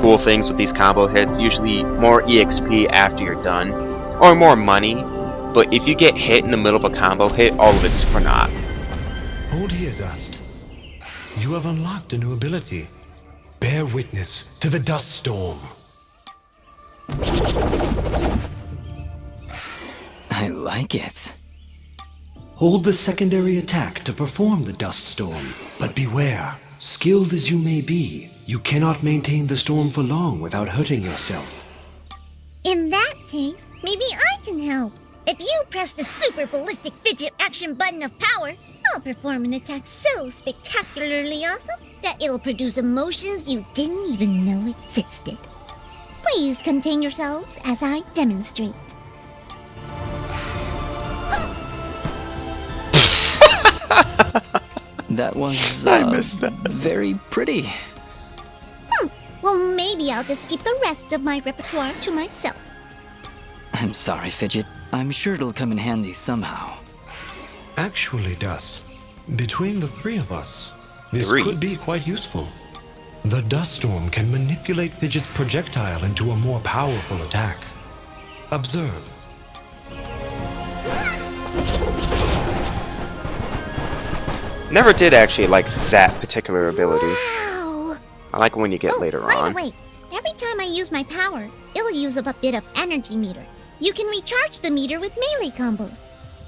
cool things with these combo hits. Usually more EXP after you're done, or more money. But if you get hit in the middle of a combo hit, all of it's for naught. Hold here, Dust. You have unlocked a new ability. Bear witness to the dust storm. I like it. Hold the secondary attack to perform the dust storm. But beware, skilled as you may be, you cannot maintain the storm for long without hurting yourself. In that case, maybe I can help. If you press the super ballistic fidget action button of power, I'll perform an attack so spectacularly awesome that it'll produce emotions you didn't even know existed. Please contain yourselves as I demonstrate. That was I missed that. Very pretty. Well, maybe I'll just keep the rest of my repertoire to myself. I'm sorry, Fidget. I'm sure it'll come in handy somehow. Actually, Dust, between the three of us, this Three? could be quite useful. The dust storm can manipulate Fidget's projectile into a more powerful attack. Observe. Never did actually like that particular ability. Wow! I like it when you get later by on. the way, every time I use my power, it'll use up a bit of energy meter. You can recharge the meter with melee combos.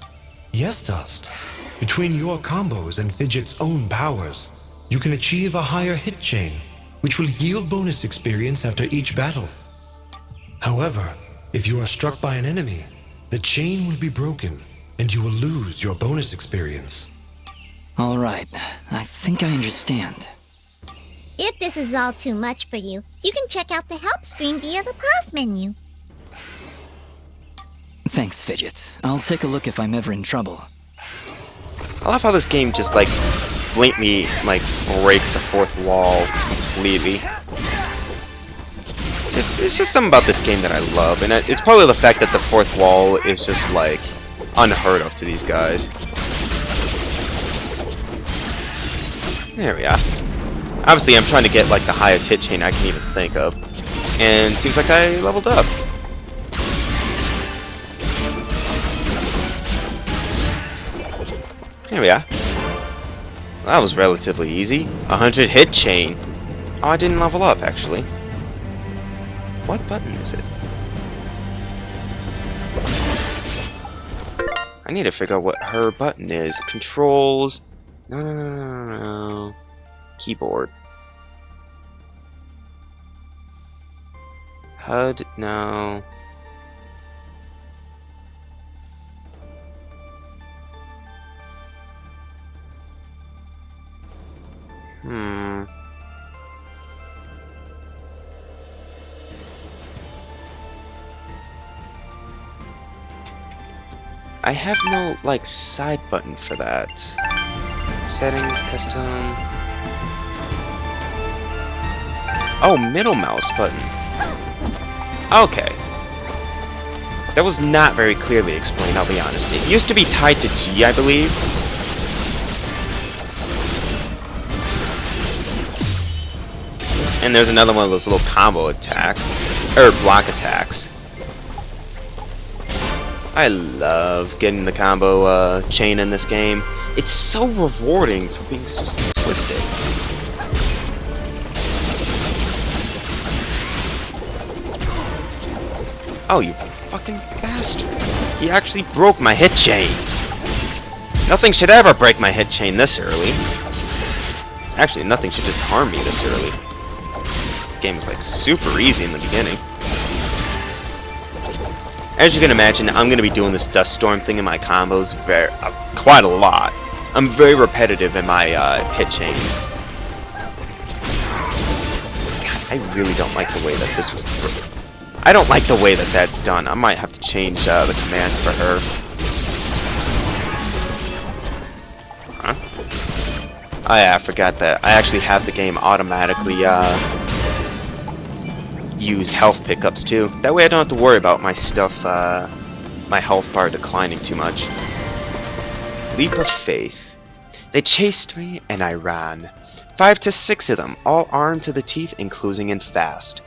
Yes, Dust. Between your combos and Fidget's own powers, you can achieve a higher hit chain, which will yield bonus experience after each battle. However, if you are struck by an enemy, the chain will be broken, and you will lose your bonus experience. All right, I think I understand. If this is all too much for you, you can check out the help screen via the pause menu. Thanks, Fidget. I'll take a look if I'm ever in trouble. I love how this game just like blatantly like breaks the fourth wall completely. It's just something about this game that I love, and it's probably the fact that the fourth wall is just like unheard of to these guys. There we are. Obviously, I'm trying to get like the highest hit chain I can even think of, and it seems like I leveled up. Here we are. That was relatively easy. 100 hit chain. Oh, I didn't level up actually. What button is it? I need to figure out what her button is. Controls. No. Keyboard. HUD. No. I have no, like, side button for that. Settings, custom... Oh, middle mouse button. Okay. That was not very clearly explained, I'll be honest. It used to be tied to G, I believe. And there's another one of those little combo attacks. Or block attacks. I love getting the combo chain in this game. It's so rewarding for being so simplistic. Oh, you fucking bastard. He actually broke my hit chain. Nothing should ever break my hit chain this early. Actually, nothing should just harm me this early. This game is like super easy in the beginning. As you can imagine, I'm going to be doing this dust storm thing in my combos quite a lot. I'm very repetitive in my hit chains. God, I really don't like the way that this was... I don't like the way that that's done. I might have to change the command for her. Huh? Oh yeah, I forgot that. I actually have the game automatically use health pickups too. That way I don't have to worry about my stuff, my health bar declining too much. Leap of faith. They chased me and I ran. 5 to 6 of them, all armed to the teeth and closing in fast.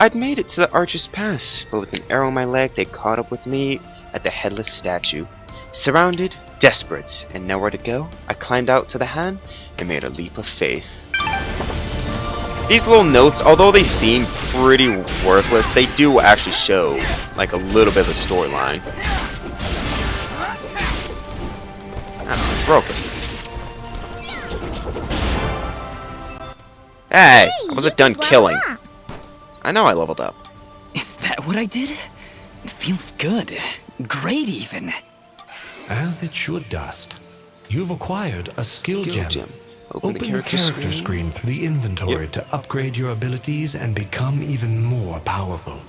I'd made it to the Archer's Pass, but with an arrow in my leg, they caught up with me at the headless statue. Surrounded, desperate, and nowhere to go, I climbed out to the hand and made a leap of faith. These little notes, although they seem pretty worthless, they do actually show like a little bit of a storyline. Oh, I broke it. Hey, I wasn't done killing. I know I leveled up. Is that what I did? It feels good. Great, even. As it should, Dust. You've acquired a skill gem. Open the character screen through the inventory to upgrade your abilities and become even more powerful.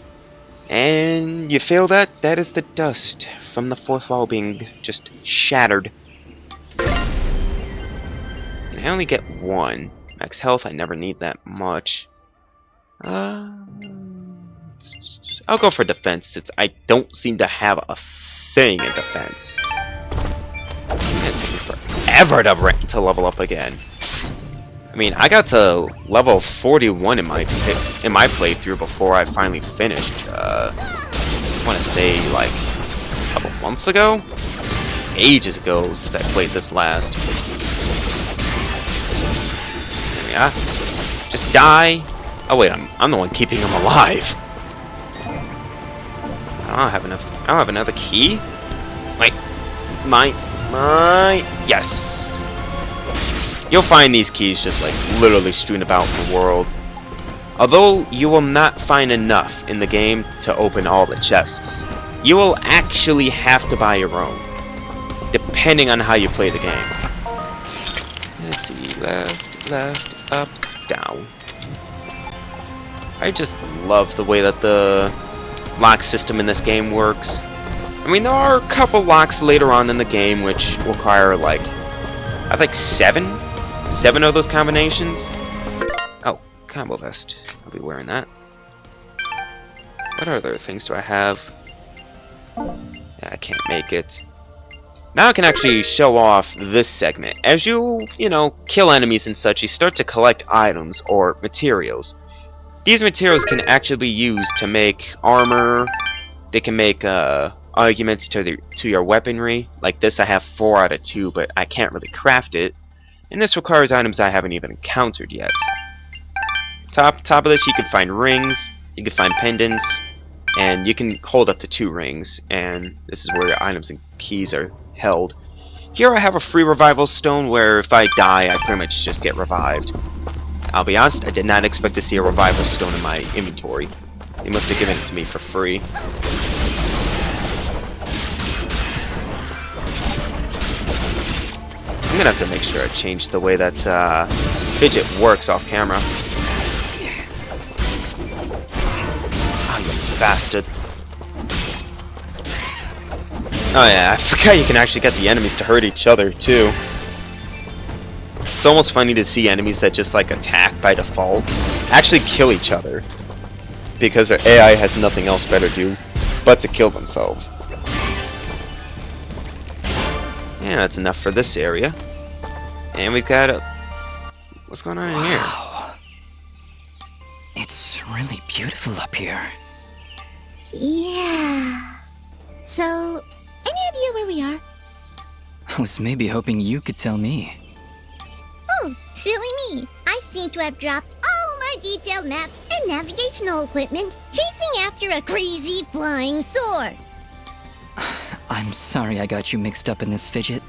And you feel that? That is the dust from the fourth wall being just shattered. And I only get one. Max health, I never need that much. I'll go for defense since I don't seem to have a thing in defense. It's gonna take me forever to level up again. I mean, I got to level 41 in my playthrough before I finally finished. I want to say like a couple months ago, ages ago since I played this last. There we are. Just die. Oh wait, I'm the one keeping him alive. I don't have enough. I don't have another key. Wait, my yes. You'll find these keys just like literally strewn about in the world. Although you will not find enough in the game to open all the chests, you will actually have to buy your own, depending on how you play the game. Let's see, left, up, down. I just love the way that the lock system in this game works. I mean, there are a couple locks later on in the game which require like, I think 7 of those combinations. Oh, combo vest. I'll be wearing that. What other things do I have? Yeah, I can't make it. Now I can actually show off this segment. As you kill enemies and such, you start to collect items or materials. These materials can actually be used to make armor. They can make arguments to your weaponry. Like this, I have 4 out of 2, but I can't really craft it. And this requires items I haven't even encountered yet. Top of this, you can find rings, you can find pendants, and you can hold up to 2 rings. And this is where your items and keys are held. Here I have a free revival stone where if I die, I pretty much just get revived. I'll be honest, I did not expect to see a revival stone in my inventory. They must have given it to me for free. I'm gonna have to make sure I change the way that fidget works off camera. Oh, you bastard. Oh yeah, I forgot you can actually get the enemies to hurt each other too. It's almost funny to see enemies that just like attack by default actually kill each other, because their AI has nothing else better to do but to kill themselves. Yeah, that's enough for this area. And we've got what's going on in here? Wow. It's really beautiful up here. Yeah. So, any idea where we are? I was maybe hoping you could tell me. Oh, silly me. I seem to have dropped all my detailed maps and navigational equipment chasing after a crazy flying sword. I'm sorry I got you mixed up in this, Fidget.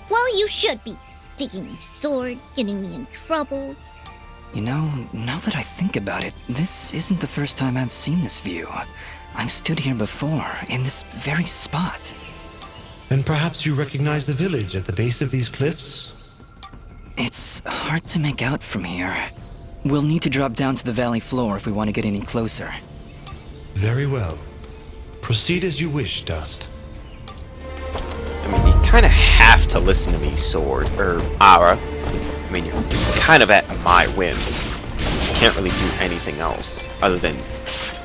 Well, you should be. Taking my sword, getting me in trouble. You know, now that I think about it, this isn't the first time I've seen this view. I've stood here before, in this very spot. Then perhaps you recognize the village at the base of these cliffs? It's hard to make out from here. We'll need to drop down to the valley floor if we want to get any closer. Very well. Proceed as you wish, Dust. I mean, you kind of have to listen to me, Sword, or Ara. I mean, you're kind of at my whim. You can't really do anything else other than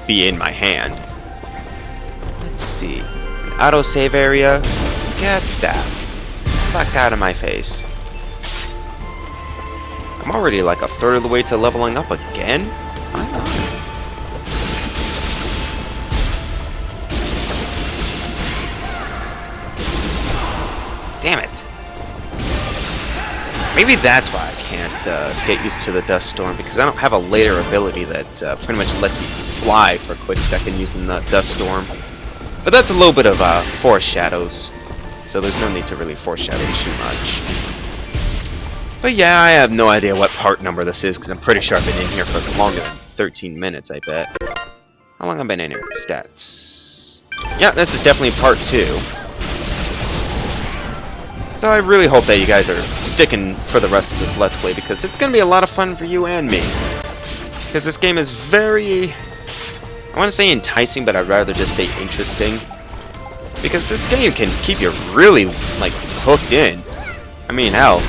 be in my hand. Let's see. An autosave area. Get that. Fuck out of my face. I'm already like a third of the way to leveling up again? Why not? Damn it. Maybe that's why I can't get used to the dust storm, because I don't have a later ability that pretty much lets me fly for a quick second using the dust storm. But that's a little bit of forest shadows, so there's no need to really foreshadow too much. But yeah, I have no idea what part number this is, because I'm pretty sure I've been in here for longer than 13 minutes, I bet. How long have I been in here? Stats. Yeah, this is definitely part 2. So I really hope that you guys are sticking for the rest of this Let's Play, because it's going to be a lot of fun for you and me. Because this game is very... I want to say enticing, but I'd rather just say interesting. Because this game can keep you really, like, hooked in. I mean, hell,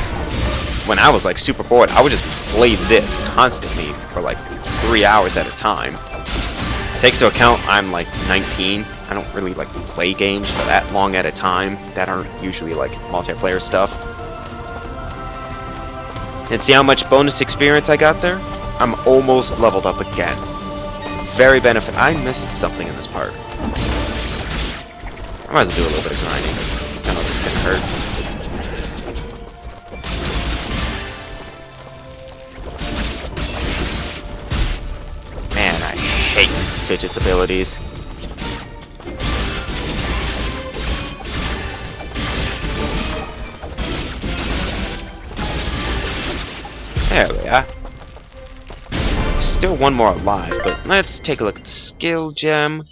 when I was, like, super bored, I would just play this constantly for, like, 3 hours at a time. Take into account I'm, like, 19. I don't really like play games for that long at a time that aren't usually like multiplayer stuff. And see how much bonus experience I got there? I'm almost leveled up again. Very benefit. I missed something in this part. I might as well do a little bit of grinding. Because I know it's gonna hurt. Man, I hate Fidget's abilities. There we are. Still one more alive, but let's take a look at the skill gem.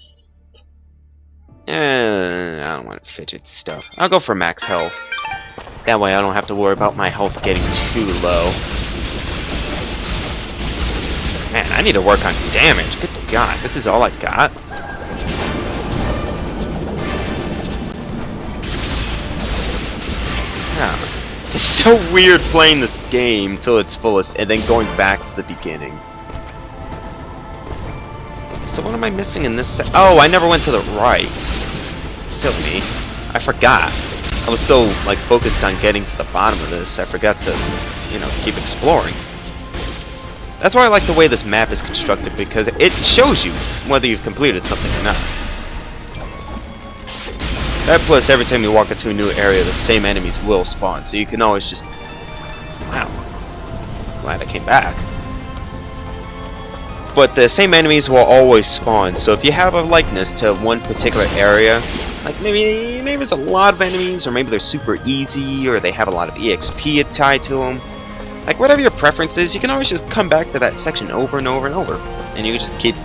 I don't want fidget stuff. I'll go for max health. That way I don't have to worry about my health getting too low. Man, I need to work on damage. Good God, this is all I got? Yeah. It's so weird playing this game till its fullest and then going back to the beginning. So what am I missing in this Oh, I never went to the right. Silly me. I forgot. I was so like focused on getting to the bottom of this, I forgot to, you know, keep exploring. That's why I like the way this map is constructed, because it shows you whether you've completed something or not. That plus, every time you walk into a new area, the same enemies will spawn, so you can always just... Wow. Glad I came back. But the same enemies will always spawn, so if you have a likeness to one particular area, like maybe there's a lot of enemies, or maybe they're super easy, or they have a lot of EXP tied to them, like whatever your preference is, you can always just come back to that section over and over and over, and you can just keep